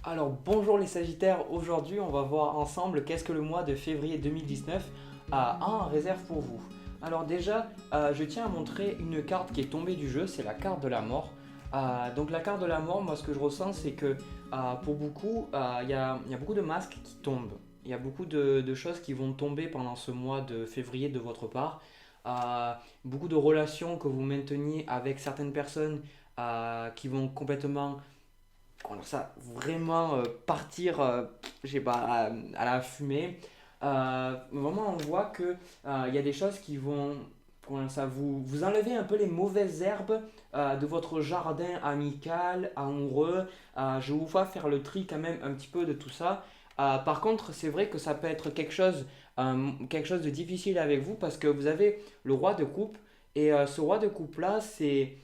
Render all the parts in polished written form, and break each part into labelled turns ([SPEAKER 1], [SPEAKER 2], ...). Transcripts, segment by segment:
[SPEAKER 1] Alors bonjour les Sagittaires, aujourd'hui on va voir ensemble qu'est-ce que le mois de février 2019 a en réserve pour vous. Alors déjà, je tiens à montrer une carte qui est tombée du jeu, c'est la carte de la mort. Donc la carte de la mort, moi ce que je ressens c'est que pour beaucoup, il y a beaucoup de masques qui tombent. Il y a beaucoup de choses qui vont tomber pendant ce mois de février de votre part. Euh, Beaucoup de relations que vous mainteniez avec certaines personnes qui vont complètement alors ça, vraiment partir, je sais pas, à la fumée. Vraiment, on voit que il y a des choses qui vont, comment ça, vous enlever un peu les mauvaises herbes de votre jardin amical, amoureux. Je vous vois faire le tri quand même un petit peu de tout ça. Par contre, c'est vrai que ça peut être quelque chose de difficile avec vous parce que vous avez le roi de coupe et ce roi de coupe là, c'est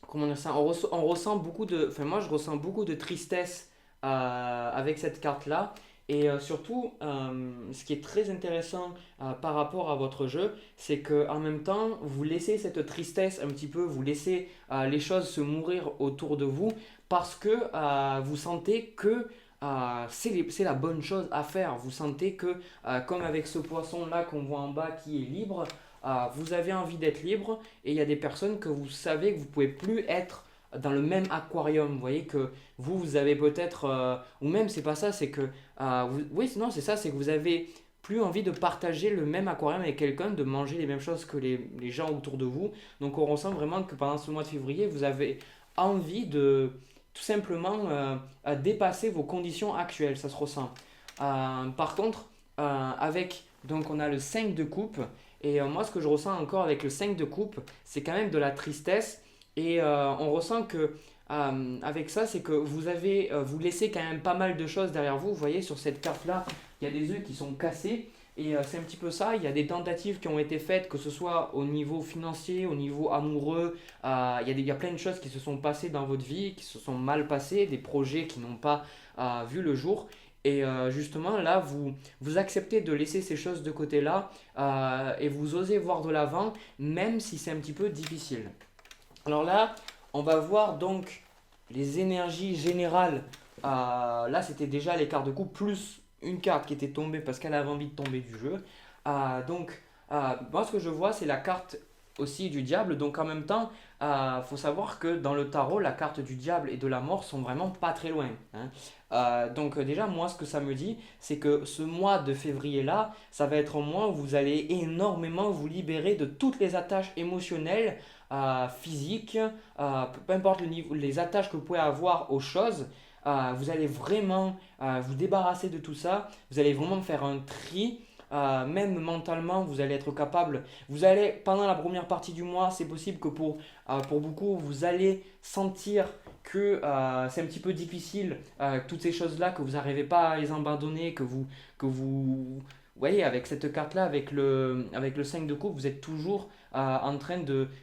[SPEAKER 1] comment dire ça, on ressent beaucoup de, enfin moi je ressens beaucoup de tristesse avec cette carte-là. Et surtout, ce qui est très intéressant par rapport à votre jeu, c'est que en même temps, vous laissez cette tristesse un petit peu, vous laissez les choses se mourir autour de vous parce que vous sentez que c'est la bonne chose à faire. Vous sentez que, comme avec ce poisson-là qu'on voit en bas qui est libre, vous avez envie d'être libre et il y a des personnes que vous savez que vous pouvez plus être dans le même aquarium. Vous voyez que vous avez peut-être, ou même c'est pas ça, c'est que, oui, non, c'est ça, c'est que vous avez plus envie de partager le même aquarium avec quelqu'un, de manger les mêmes choses que les gens autour de vous. Donc on ressent vraiment que pendant ce mois de février, vous avez envie de tout simplement dépasser vos conditions actuelles, ça se ressent. Par contre, donc on a le 5 de coupe, et moi ce que je ressens encore avec le 5 de coupe, c'est quand même de la tristesse, et on ressent que avec ça, c'est que vous laissez quand même pas mal de choses derrière vous. Vous voyez sur cette carte-là, il y a des œufs qui sont cassés, et c'est un petit peu ça. Il y a des tentatives qui ont été faites, que ce soit au niveau financier, au niveau amoureux. Il y a plein de choses qui se sont passées dans votre vie, qui se sont mal passées, des projets qui n'ont pas vu le jour. Et justement, là, vous acceptez de laisser ces choses de côté là et vous osez voir de l'avant, même si c'est un petit peu difficile. Alors là, on va voir donc les énergies générales. Là, c'était déjà les cartes de coupe plus une carte qui était tombée parce qu'elle avait envie de tomber du jeu. Moi, ce que je vois, c'est la carte aussi du diable. Donc, en même temps, il faut savoir que dans le tarot, la carte du diable et de la mort sont vraiment pas très loin, hein. Donc, déjà, moi, ce que ça me dit, c'est que ce mois de février-là, ça va être un mois où vous allez énormément vous libérer de toutes les attaches émotionnelles, physiques, peu importe le niveau, les attaches que vous pouvez avoir aux choses. Vous allez vraiment vous débarrasser de tout ça. Vous allez vraiment faire un tri. Même mentalement, vous allez être capable. Vous allez, pendant la première partie du mois, c'est possible que pour beaucoup, vous allez sentir que c'est un petit peu difficile, toutes ces choses-là, que vous n'arrivez pas à les abandonner, que vous voyez, avec cette carte-là, avec le 5 de coupe, vous êtes toujours en train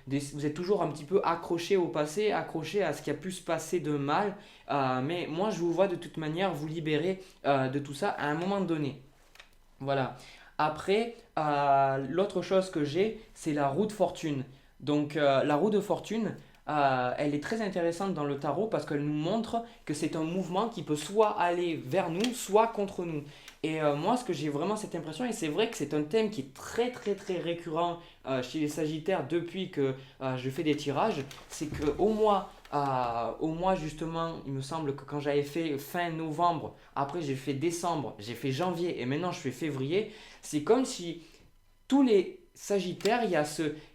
[SPEAKER 1] vous êtes toujours un petit peu accroché au passé, accroché à ce qui a pu se passer de mal. Mais moi, je vous vois de toute manière vous libérer de tout ça à un moment donné. Voilà. Après, l'autre chose que j'ai, c'est la roue de fortune. Donc, la roue de fortune, elle est très intéressante dans le tarot parce qu'elle nous montre que c'est un mouvement qui peut soit aller vers nous, soit contre nous. Et moi, ce que j'ai vraiment cette impression, et c'est vrai que c'est un thème qui est très très très récurrent chez les Sagittaires depuis que je fais des tirages, c'est qu'au mois justement, il me semble que quand j'avais fait fin novembre, après j'ai fait décembre, j'ai fait janvier et maintenant je fais février, c'est comme si tous les Sagittaires, il y a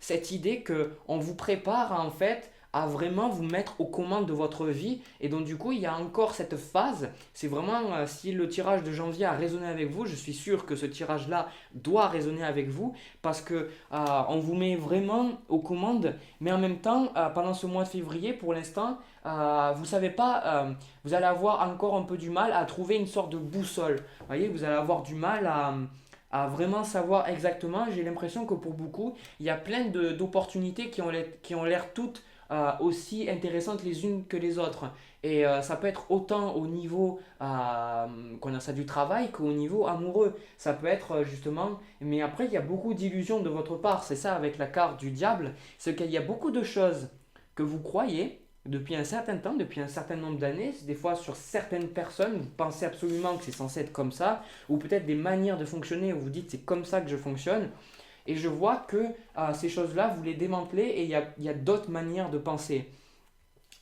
[SPEAKER 1] cette idée que on vous prépare en fait à vraiment vous mettre aux commandes de votre vie. Et donc du coup, il y a encore cette phase. C'est vraiment, si le tirage de janvier a résonné avec vous, je suis sûr que ce tirage-là doit résonner avec vous parce que on vous met vraiment aux commandes. Mais en même temps, pendant ce mois de février, pour l'instant, vous savez pas, vous allez avoir encore un peu du mal à trouver une sorte de boussole. Vous voyez, vous allez avoir du mal à vraiment savoir exactement. J'ai l'impression que pour beaucoup, il y a plein d'opportunités qui ont l'air toutes aussi intéressantes les unes que les autres. Et ça peut être autant au niveau qu'on a ça du travail qu'au niveau amoureux. Ça peut être justement, mais après il y a beaucoup d'illusions de votre part. C'est ça avec la carte du diable, c'est qu'il y a beaucoup de choses que vous croyez. depuis un certain temps, depuis un certain nombre d'années, des fois sur certaines personnes, vous pensez absolument que c'est censé être comme ça, ou peut-être des manières de fonctionner où vous dites c'est comme ça que je fonctionne, et je vois que ces choses-là, vous les démantelez et il y a d'autres manières de penser.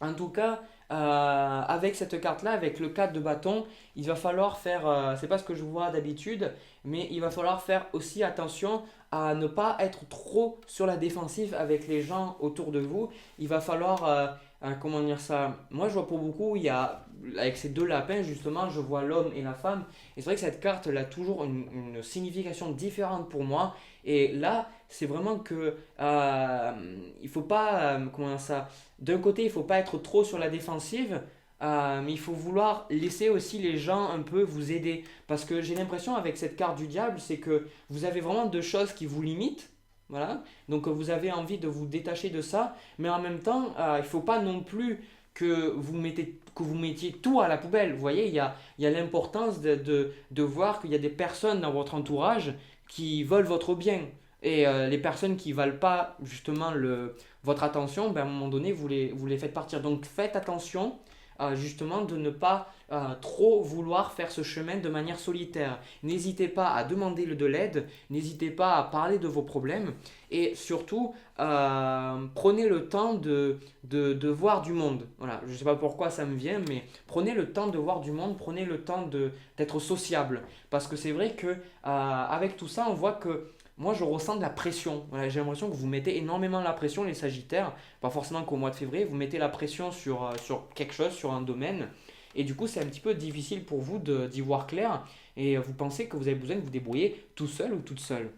[SPEAKER 1] En tout cas, avec cette carte-là, avec le 4 de bâton, il va falloir faire, c'est pas ce que je vois d'habitude, mais il va falloir faire aussi attention à ne pas être trop sur la défensive avec les gens autour de vous. Il va falloir, comment dire ça, moi je vois pour beaucoup, il y a, avec ces deux lapins justement, je vois l'homme et la femme, et c'est vrai que cette carte, elle a toujours une signification différente pour moi, et là, c'est vraiment que, il faut pas, comment dire ça, d'un côté, il ne faut pas être trop sur la défensive, mais il faut vouloir laisser aussi les gens un peu vous aider. Parce que j'ai l'impression avec cette carte du diable, c'est que vous avez vraiment deux choses qui vous limitent. Voilà. Donc vous avez envie de vous détacher de ça, mais en même temps, il ne faut pas non plus que vous mettiez tout à la poubelle. Vous voyez, il y a l'importance de voir qu'il y a des personnes dans votre entourage qui veulent votre bien. Et les personnes qui ne valent pas justement votre attention, ben, à un moment donné, vous les faites partir. Donc faites attention justement de ne pas trop vouloir faire ce chemin de manière solitaire. N'hésitez pas à demander de l'aide, n'hésitez pas à parler de vos problèmes et surtout prenez le temps de voir du monde. Voilà, je ne sais pas pourquoi ça me vient, mais prenez le temps de voir du monde, prenez le temps d'être sociable. Parce que c'est vrai que avec tout ça, on voit que moi, je ressens de la pression. Voilà, j'ai l'impression que vous mettez énormément la pression, les Sagittaires. Pas forcément qu'au mois de février, vous mettez la pression sur quelque chose, sur un domaine. Et du coup, c'est un petit peu difficile pour vous d'y voir clair. Et vous pensez que vous avez besoin de vous débrouiller tout seul ou toute seule.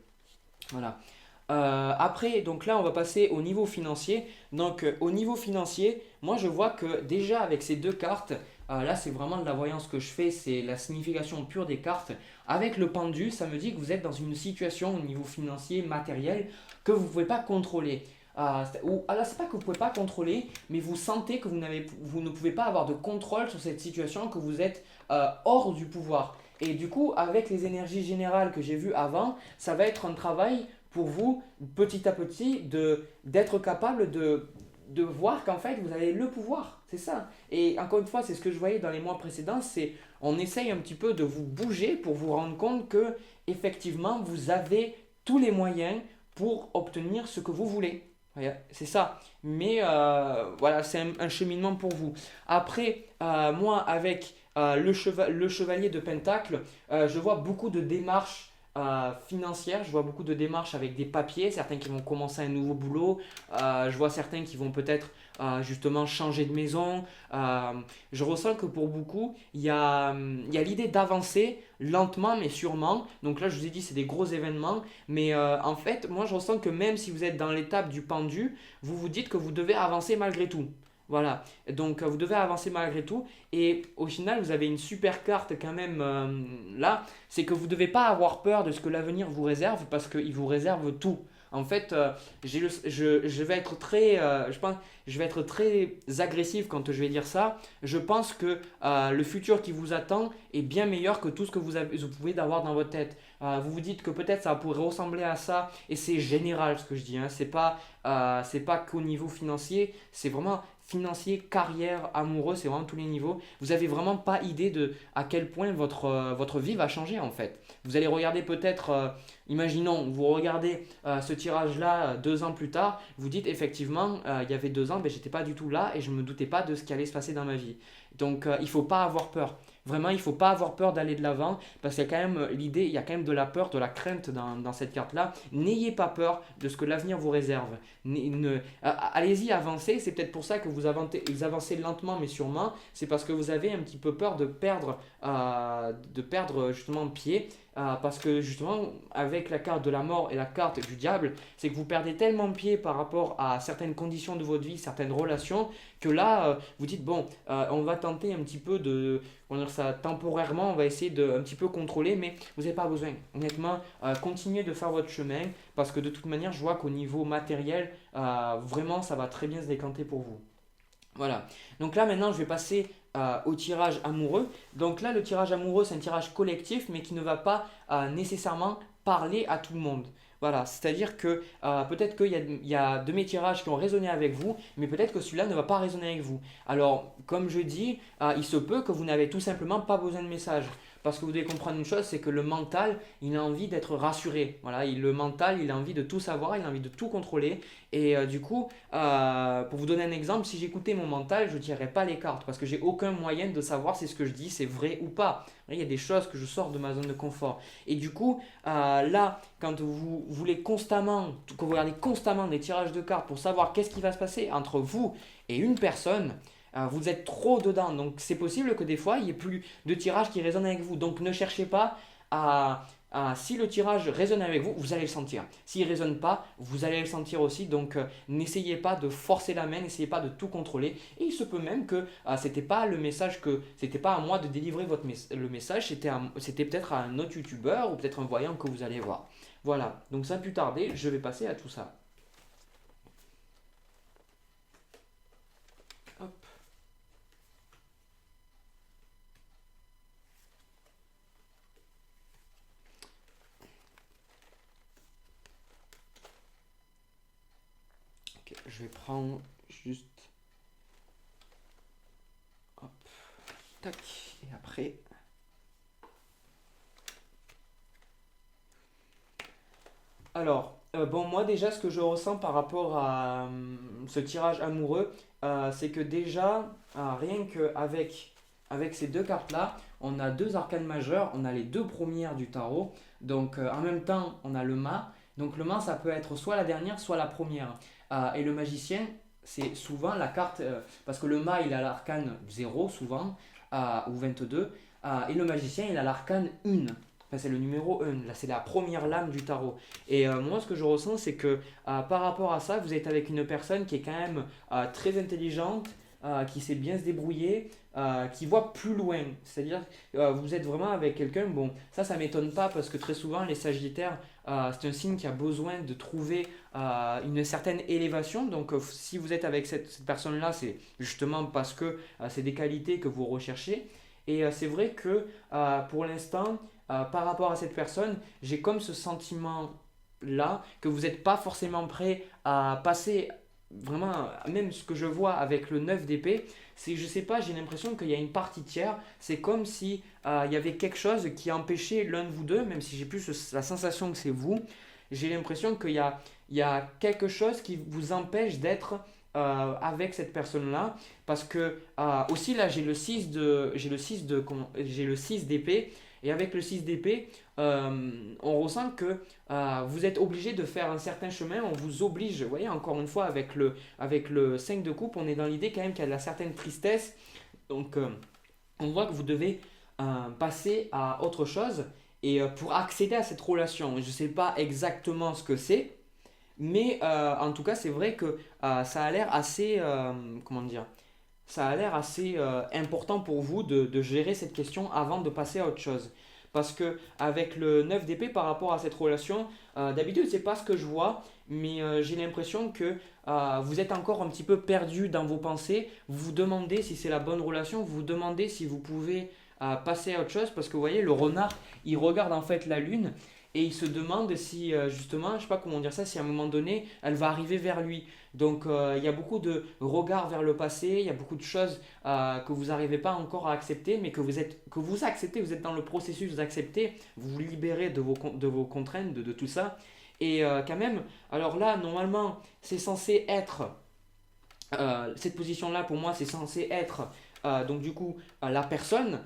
[SPEAKER 1] Voilà. Après, donc là, on va passer au niveau financier. Donc, au niveau financier, moi, je vois que déjà avec ces deux cartes, là, c'est vraiment de la voyance que je fais, c'est la signification pure des cartes. Avec le pendu, ça me dit que vous êtes dans une situation au niveau financier, matériel, que vous ne pouvez pas contrôler. Alors, c'est pas que vous ne pouvez pas contrôler, mais vous sentez que vous ne pouvez pas avoir de contrôle sur cette situation, que vous êtes hors du pouvoir. Et du coup, avec les énergies générales que j'ai vues avant, ça va être un travail pour vous, petit à petit, d'être capable de voir qu'en fait, vous avez le pouvoir. C'est ça. Et encore une fois, c'est ce que je voyais dans les mois précédents, c'est on essaye un petit peu de vous bouger pour vous rendre compte que, effectivement, vous avez tous les moyens pour obtenir ce que vous voulez. C'est ça. Mais voilà, c'est un cheminement pour vous. Après, moi, avec le chevalier de Pentacle, je vois beaucoup de démarches financières, je vois beaucoup de démarches avec des papiers, certains qui vont commencer un nouveau boulot, je vois certains qui vont peut-être justement changer de maison. Je ressens que pour beaucoup, il y a l'idée d'avancer lentement mais sûrement. Donc là, je vous ai dit, c'est des gros événements, mais en fait, moi je ressens que même si vous êtes dans l'étape du pendu, vous vous dites que vous devez avancer malgré tout. Voilà, donc vous devez avancer malgré tout et au final vous avez une super carte quand même là, c'est que vous ne devez pas avoir peur de ce que l'avenir vous réserve parce qu'il vous réserve tout. En fait, je vais être très, je pense, je vais être très agressif quand je vais dire ça. Je pense que le futur qui vous attend est bien meilleur que tout ce que vous pouvez avoir dans votre tête. Vous vous dites que peut-être ça pourrait ressembler à ça et c'est général ce que je dis. Hein. C'est pas qu'au niveau financier, c'est vraiment financier, carrière, amoureux, c'est vraiment tous les niveaux. Vous n'avez vraiment pas idée de à quel point votre vie va changer en fait. Vous allez regarder peut-être, imaginons, vous regardez ce tirage-là 2 ans plus tard, vous dites effectivement, il y avait 2 ans, ben, j'étais pas du tout là et je ne me doutais pas de ce qui allait se passer dans ma vie. Donc il ne faut pas avoir peur. Vraiment, il ne faut pas avoir peur d'aller de l'avant parce qu'il y a quand même l'idée, il y a quand même de la peur, de la crainte dans cette carte-là. N'ayez pas peur de ce que l'avenir vous réserve. Allez-y, avancez. C'est peut-être pour ça que vous avancez lentement mais sûrement. C'est parce que vous avez un petit peu peur de perdre justement pied. Parce que justement, avec la carte de la mort et la carte du diable, c'est que vous perdez tellement pied par rapport à certaines conditions de votre vie, certaines relations, que là, vous dites, bon, on va tenter un petit peu on va dire ça temporairement, on va essayer de un petit peu contrôler, mais vous n'avez pas besoin. Honnêtement, continuez de faire votre chemin, parce que de toute manière, je vois qu'au niveau matériel, vraiment, ça va très bien se décanter pour vous. Voilà. Donc là, maintenant, je vais passer au tirage amoureux. Donc là, le tirage amoureux, c'est un tirage collectif, mais qui ne va pas nécessairement parler à tout le monde. Voilà, c'est-à-dire que peut-être qu'il y a de mes tirages qui ont résonné avec vous, mais peut-être que celui-là ne va pas résonner avec vous. Alors, comme je dis, il se peut que vous n'avez tout simplement pas besoin de message. Parce que vous devez comprendre une chose, c'est que le mental, il a envie d'être rassuré. Voilà, le mental, il a envie de tout savoir, il a envie de tout contrôler. Et du coup, pour vous donner un exemple, si j'écoutais mon mental, je ne tirerais pas les cartes parce que j'ai aucun moyen de savoir si ce que je dis c'est vrai ou pas. Il y a des choses que je sors de ma zone de confort. Et du coup, là, quand vous voulez constamment, que vous regardez constamment des tirages de cartes pour savoir qu'est-ce qui va se passer entre vous et une personne, vous êtes trop dedans. Donc c'est possible que des fois, il n'y ait plus de tirage qui résonne avec vous. Donc ne cherchez pas si le tirage résonne avec vous, vous allez le sentir. S'il ne résonne pas, vous allez le sentir aussi. Donc n'essayez pas de forcer la main, n'essayez pas de tout contrôler. Et il se peut même que c'était pas le message c'était pas à moi de délivrer le message, c'était peut-être à un autre youtubeur ou peut-être un voyant que vous allez voir. Voilà, donc sans plus tarder, je vais passer à tout ça. Hop. Ok, je vais prendre juste. Hop. Tac. Et après. Alors, bon, moi déjà, ce que je ressens par rapport à ce tirage amoureux, c'est que déjà, rien qu'avec avec ces deux cartes-là, on a deux arcanes majeures, on a les deux premières du tarot. Donc, en même temps, on a le mât. Donc, le mât, ça peut être soit la dernière, soit la première. Et le magicien, c'est souvent la carte, parce que le mât, il a l'arcane 0 souvent, ou 22. Et le magicien, il a l'arcane 1. Enfin, c'est le numéro 1, là c'est la première lame du tarot. Et moi ce que je ressens c'est que par rapport à ça, vous êtes avec une personne qui est quand même très intelligente, qui sait bien se débrouiller, qui voit plus loin. C'est-à-dire vous êtes vraiment avec quelqu'un, bon ça m'étonne pas parce que très souvent les sagittaires, c'est un signe qui a besoin de trouver une certaine élévation. Donc si vous êtes avec cette personne-là, c'est justement parce que c'est des qualités que vous recherchez. Et c'est vrai que pour l'instant, par rapport à cette personne, j'ai comme ce sentiment-là que vous n'êtes pas forcément prêt à passer vraiment, même ce que je vois avec le 9 d'épée, c'est, je sais pas, j'ai l'impression qu'il y a une partie tiers, c'est comme si il y avait quelque chose qui empêchait l'un de vous deux, même si j'ai plus la sensation que c'est vous, j'ai l'impression il y a quelque chose qui vous empêche d'être avec cette personne-là, parce que aussi là j'ai le 6 d'épée, et avec le 6 d'épée, on ressent que vous êtes obligé de faire un certain chemin, on vous oblige, vous voyez, encore une fois, avec le 5 de coupe, on est dans l'idée quand même qu'il y a de la certaine tristesse, donc on voit que vous devez passer à autre chose, et pour accéder à cette relation, je ne sais pas exactement ce que c'est, mais en tout cas, c'est vrai que ça a l'air assez, comment dire, ça a l'air assez important pour vous de gérer cette question avant de passer à autre chose. Parce que avec le 9 d'épée par rapport à cette relation, d'habitude c'est pas ce que je vois, mais j'ai l'impression que vous êtes encore un petit peu perdu dans vos pensées. Vous vous demandez si c'est la bonne relation, vous vous demandez si vous pouvez passer à autre chose, parce que vous voyez, le renard, il regarde en fait la lune et il se demande si justement, je sais pas comment dire ça, si à un moment donné, elle va arriver vers lui. Donc il y a beaucoup de regards vers le passé, il y a beaucoup de choses que vous n'arrivez pas encore à accepter, mais que vous acceptez, vous êtes dans le processus d'accepter, vous vous libérez de vos contraintes, de tout ça. Et quand même, alors là, normalement, c'est censé être, cette position-là, pour moi, c'est censé être, donc du coup, la personne.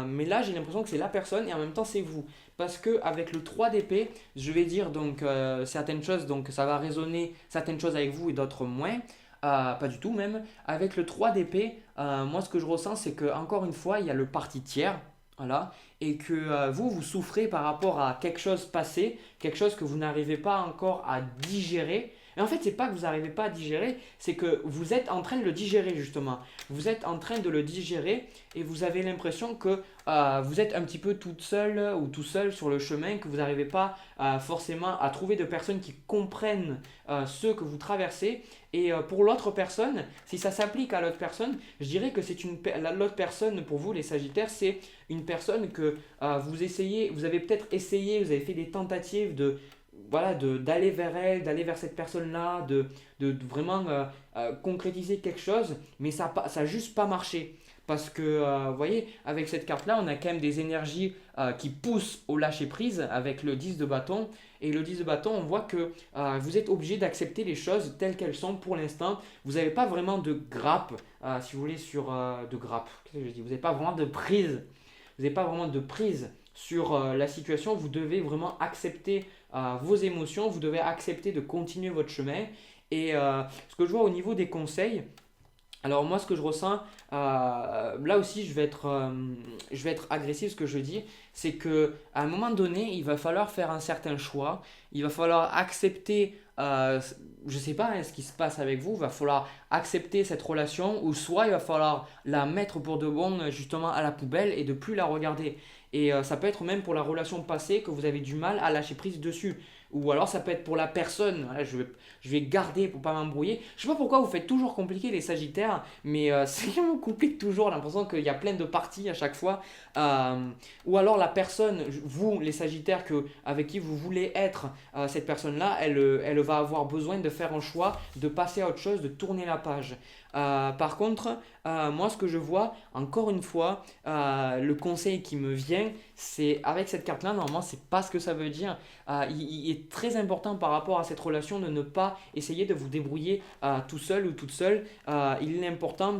[SPEAKER 1] Mais là, j'ai l'impression que c'est la personne et en même temps, c'est vous. Parce que avec le 3 d'épée, je vais dire donc certaines choses, donc ça va résonner certaines choses avec vous et d'autres moins. Pas du tout même. Avec le 3 d'épée, moi ce que je ressens, c'est que encore une fois, il y a le parti tiers. Voilà, et que vous souffrez par rapport à quelque chose passé, quelque chose que vous n'arrivez pas encore à digérer. Et en fait, c'est pas que vous n'arrivez pas à digérer, c'est que vous êtes en train de le digérer justement. Vous êtes en train de le digérer et vous avez l'impression que vous êtes un petit peu toute seule ou tout seul sur le chemin, que vous n'arrivez pas forcément à trouver de personnes qui comprennent ce que vous traversez. Et pour l'autre personne, si ça s'applique à l'autre personne, je dirais que l'autre personne pour vous, les Sagittaires, c'est une personne que vous avez peut-être essayé, vous avez fait des tentatives voilà, d'aller vers elle, d'aller vers cette personne-là, de vraiment concrétiser quelque chose, mais ça a juste pas marché. Parce que, vous voyez, avec cette carte-là, on a quand même des énergies qui poussent au lâcher-prise avec le 10 de bâton. Et le 10 de bâton, on voit que vous êtes obligé d'accepter les choses telles qu'elles sont pour l'instant. Vous n'avez pas vraiment de grappe, si vous voulez, de grappe. Qu'est-ce que je dis? Vous n'avez pas vraiment de prise. Vous n'avez pas vraiment de prise sur la situation. Vous devez vraiment accepter vos émotions. Vous devez accepter de continuer votre chemin. Et ce que je vois au niveau des conseils, alors moi ce que je ressens, là aussi je vais être agressif ce que je dis, c'est que à un moment donné il va falloir faire un certain choix, il va falloir accepter, je ne sais pas ce qui se passe avec vous, il va falloir accepter cette relation ou soit il va falloir la mettre pour de bon justement à la poubelle et de plus la regarder. Et ça peut être même pour la relation passée que vous avez du mal à lâcher prise dessus. Ou alors ça peut être pour la personne, voilà, je vais garder pour pas m'embrouiller. Je sais pas pourquoi vous faites toujours compliqué les Sagittaires, mais c'est vraiment compliqué toujours, j'ai l'impression qu'il y a plein de parties à chaque fois. Ou alors la personne, vous les Sagittaires avec qui vous voulez être, cette personne-là, elle va avoir besoin de faire un choix, de passer à autre chose, de tourner la page. Par contre, moi ce que je vois, encore une fois, le conseil qui me vient, c'est avec cette carte-là, normalement c'est pas ce que ça veut dire. Il est très important par rapport à cette relation de ne pas essayer de vous débrouiller tout seul ou toute seule. Il est important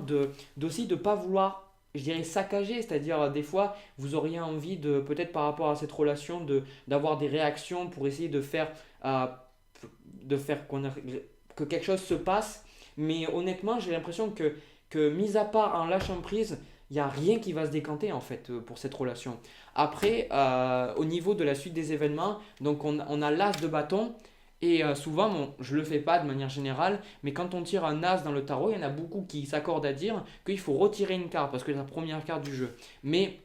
[SPEAKER 1] d'aussi de ne pas vouloir, je dirais, saccager, c'est-à-dire des fois vous auriez envie de, peut-être par rapport à cette relation, d'avoir des réactions pour essayer euh, de faire que quelque chose se passe. Mais honnêtement, j'ai l'impression que mis à part en lâchant prise, il n'y a rien qui va se décanter en fait pour cette relation. Après, au niveau de la suite des événements, donc on a l'as de bâton. Et souvent, bon, je ne le fais pas de manière générale, mais quand on tire un as dans le tarot, il y en a beaucoup qui s'accordent à dire qu'il faut retirer une carte parce que c'est la première carte du jeu. Mais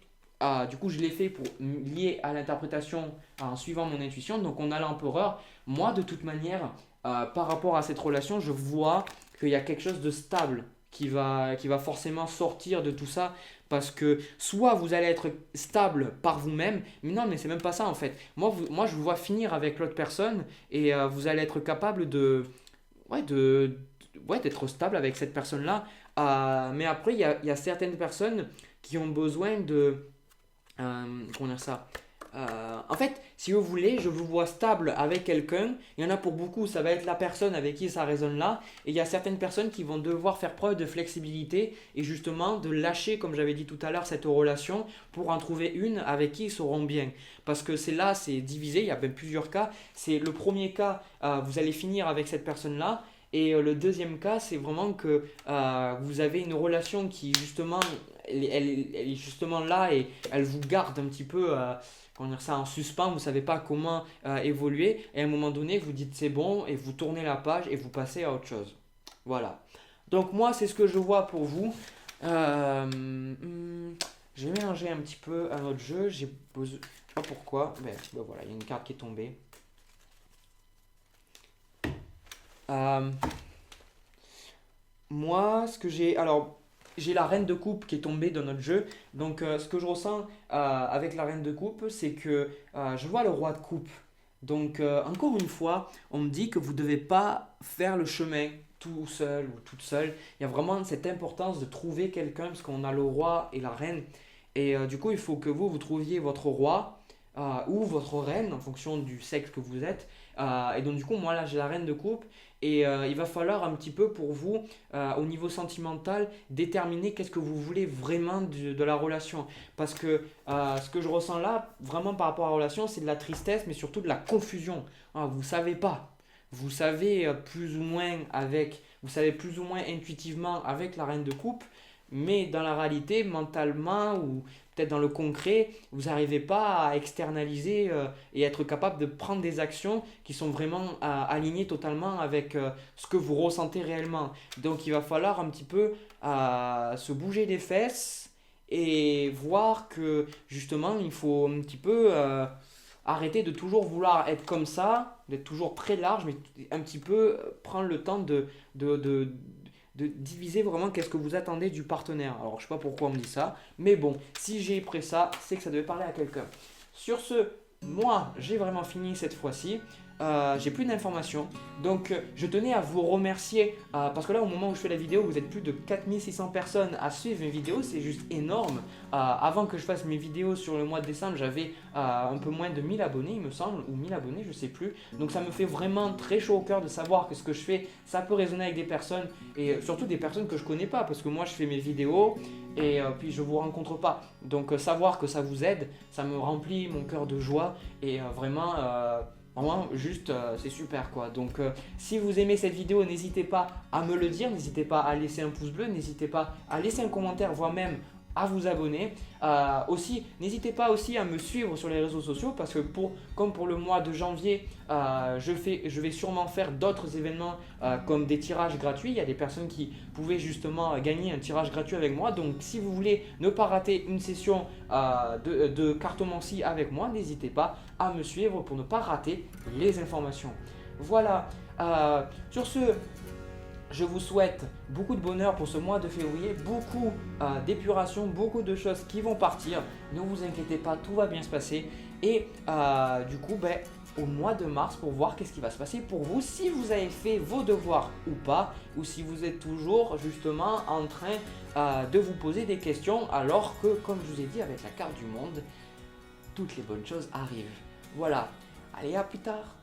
[SPEAKER 1] du coup, je l'ai fait pour lier à l'interprétation en suivant mon intuition. Donc, on a l'empereur. Moi, de toute manière, par rapport à cette relation, je vois qu'il y a quelque chose de stable qui va forcément sortir de tout ça. Parce que soit vous allez être stable par vous-même, mais non, mais c'est même pas ça en fait. Moi je vous vois finir avec l'autre personne et vous allez être capable ouais, ouais, d'être stable avec cette personne-là. Mais après, il y a certaines personnes qui ont besoin comment dire ça? En fait, si vous voulez, je vous vois stable avec quelqu'un. Il y en a pour beaucoup, ça va être la personne avec qui ça résonne là. Et il y a certaines personnes qui vont devoir faire preuve de flexibilité et justement de lâcher, comme j'avais dit tout à l'heure, cette relation pour en trouver une avec qui ils seront bien. Parce que c'est divisé, il y a même plusieurs cas. C'est le premier cas, vous allez finir avec cette personne-là. Et le deuxième cas, c'est vraiment que vous avez une relation qui justement, elle est justement là et elle vous garde un petit peu comment dire ça, en suspens, vous ne savez pas comment évoluer. Et à un moment donné, vous dites c'est bon et vous tournez la page et vous passez à autre chose. Voilà. Donc moi, c'est ce que je vois pour vous. Je vais mélanger un petit peu à notre jeu. Je ne sais pas pourquoi. Mais ben voilà, il y a une carte qui est tombée. Euh, Moi, ce que j'ai. Alors, j'ai la reine de coupe qui est tombée dans notre jeu. Donc, ce que je ressens avec la reine de coupe, c'est que je vois le roi de coupe. Donc, encore une fois, on me dit que vous ne devez pas faire le chemin tout seul ou toute seule. Il y a vraiment cette importance de trouver quelqu'un parce qu'on a le roi et la reine. Et du coup, il faut que vous trouviez votre roi ou votre reine en fonction du sexe que vous êtes. Et donc, du coup, moi là, j'ai la reine de coupe. Et il va falloir un petit peu pour vous, au niveau sentimental, déterminer qu'est-ce que vous voulez vraiment de la relation. Parce que ce que je ressens là, vraiment par rapport à la relation, c'est de la tristesse, mais surtout de la confusion. Vous ne savez pas. Vous savez plus ou moins vous savez plus ou moins intuitivement avec la reine de coupe, mais dans la réalité, mentalement ou peut-être dans le concret, vous n'arrivez pas à externaliser et être capable de prendre des actions qui sont vraiment alignées totalement avec ce que vous ressentez réellement. Donc il va falloir un petit peu se bouger les fesses et voir que justement il faut un petit peu arrêter de toujours vouloir être comme ça, d'être toujours très large, mais un petit peu prendre le temps de, de, de diviser vraiment qu'est-ce que vous attendez du partenaire. Alors, je sais pas pourquoi on me dit ça, mais bon, si j'ai pris ça, c'est que ça devait parler à quelqu'un. Sur ce, moi, j'ai vraiment fini cette fois-ci. j'ai plus d'informations. Donc je tenais à vous remercier parce que là au moment où je fais la vidéo, vous êtes plus de 4600 personnes à suivre mes vidéos, c'est juste énorme. Avant que je fasse mes vidéos sur le mois de décembre, j'avais un peu moins de 1000 abonnés il me semble, ou 1000 abonnés, je sais plus. Donc ça me fait vraiment très chaud au cœur de savoir que ce que je fais, ça peut résonner avec des personnes et surtout des personnes que je connais pas parce que moi je fais mes vidéos et puis je vous rencontre pas. Donc savoir que ça vous aide, ça me remplit mon cœur de joie et vraiment, juste, c'est super quoi. Donc, si vous aimez cette vidéo, n'hésitez pas à me le dire, n'hésitez pas à laisser un pouce bleu, n'hésitez pas à laisser un commentaire, voire même à vous abonner. Aussi, n'hésitez pas aussi à me suivre sur les réseaux sociaux parce que comme pour le mois de janvier, je vais sûrement faire d'autres événements comme des tirages gratuits. Il y a des personnes qui pouvaient justement gagner un tirage gratuit avec moi. Donc, si vous voulez ne pas rater une session de cartomancie avec moi, n'hésitez pas à me suivre pour ne pas rater les informations. Voilà, sur ce, je vous souhaite beaucoup de bonheur pour ce mois de février, beaucoup d'épuration, beaucoup de choses qui vont partir. Ne vous inquiétez pas, tout va bien se passer. Et du coup, au mois de mars, pour voir qu'est-ce qui va se passer pour vous, si vous avez fait vos devoirs ou pas, ou si vous êtes toujours justement en train de vous poser des questions, alors que, comme je vous ai dit, avec la carte du monde, toutes les bonnes choses arrivent. Voilà, allez, à plus tard.